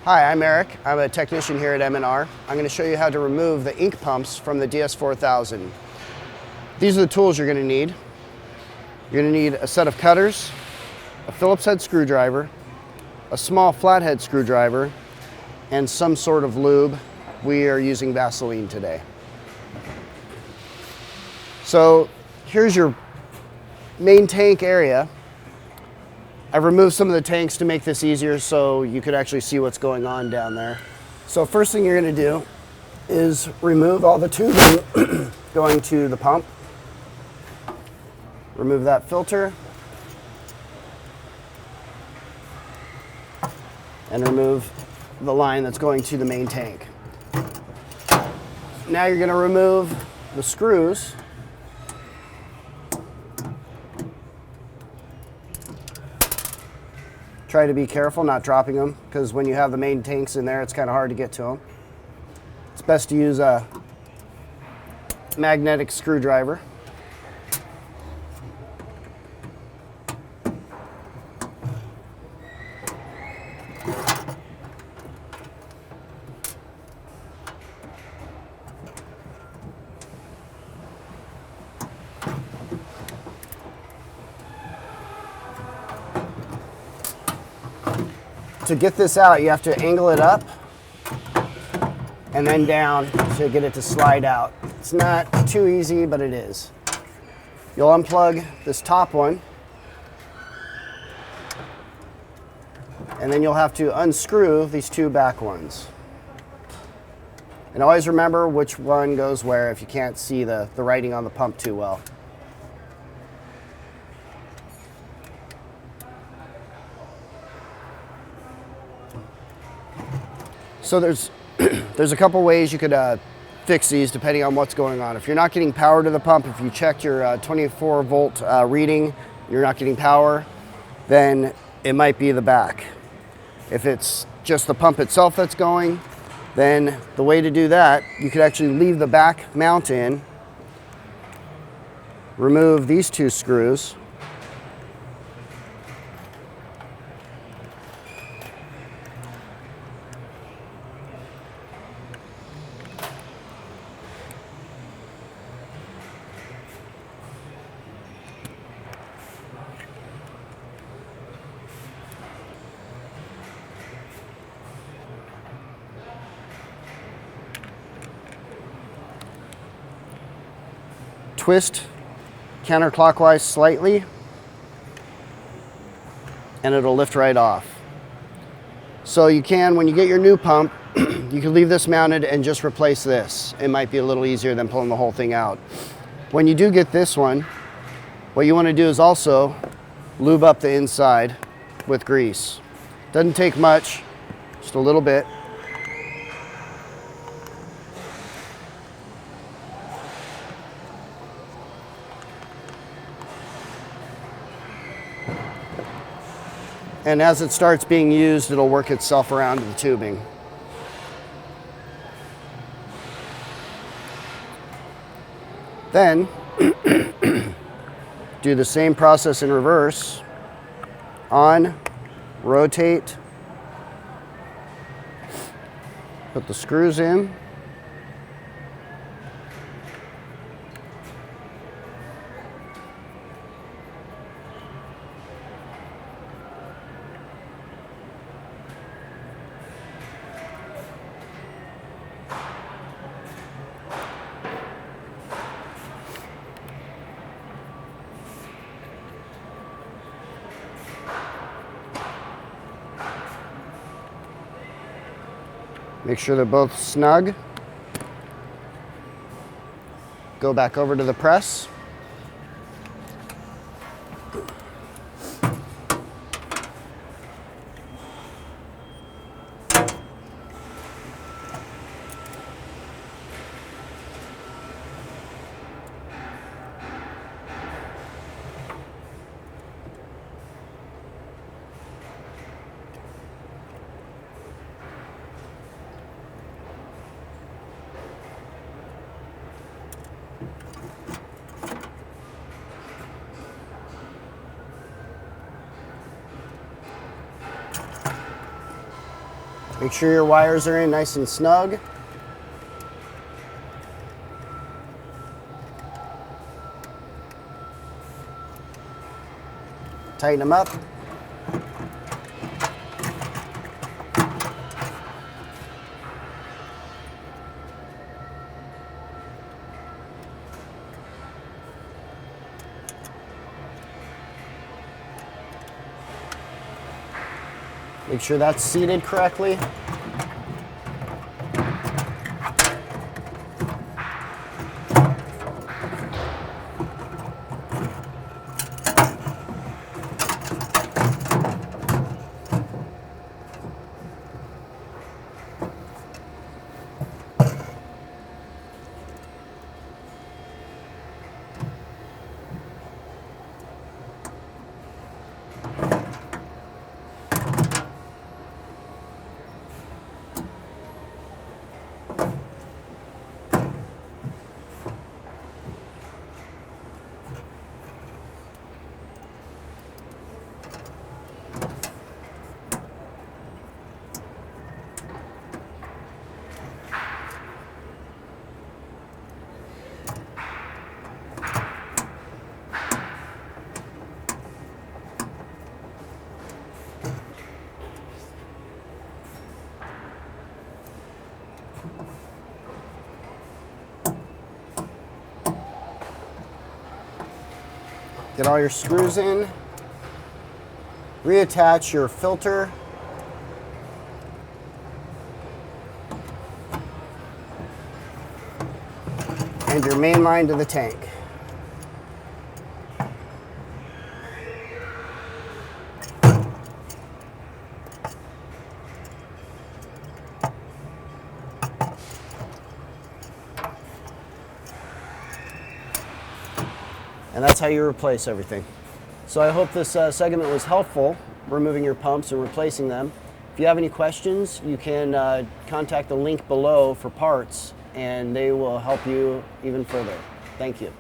Hi, I'm Eric. I'm a technician here at M&R. I'm going to show you how to remove the ink pumps from the DS-4000. These are the tools you're going to need. You're going to need a set of cutters, a Phillips head screwdriver, a small flathead screwdriver, and some sort of lube. We are using Vaseline today. So here's your main tank area. I've removed some of the tanks to make this easier so you could actually see what's going on down there. So first thing you're going to do is remove all the tubing going to the pump. Remove that filter. And remove the line that's going to the main tank. Now you're going to remove the screws. Try to be careful not dropping them, because when you have the main tanks in there, it's kind of hard to get to them. It's best to use a magnetic screwdriver. To get this out, you have to angle it up and then down to get it to slide out. It's not too easy, but it is. You'll unplug this top one, and then you'll have to unscrew these two back ones. And always remember which one goes where if you can't see the writing on the pump too well. So there's a couple ways you could fix these depending on what's going on. If you're not getting power to the pump, if you checked your 24 volt reading, you're not getting power, then it might be the back. If it's just the pump itself that's going, then the way to do that, you could actually leave the back mount in, remove these two screws, twist counterclockwise slightly, and it'll lift right off. So you can, when you get your new pump, you can leave this mounted and just replace this. It might be a little easier than pulling the whole thing out. When you do get this one, what you want to do is also lube up the inside with grease. Doesn't take much, just a little bit. And as it starts being used, it'll work itself around to the tubing. Then, do the same process in reverse. On, rotate, put the screws in. Make sure they're both snug. Go back over to the press. Make sure your wires are in nice and snug. Tighten them up. Make sure that's seated correctly. Get all your screws in. Reattach your filter. And your main line to the tank. And that's how you replace everything. So I hope this segment was helpful, removing your pumps and replacing them. If you have any questions, you can contact the link below for parts, and they will help you even further. Thank you.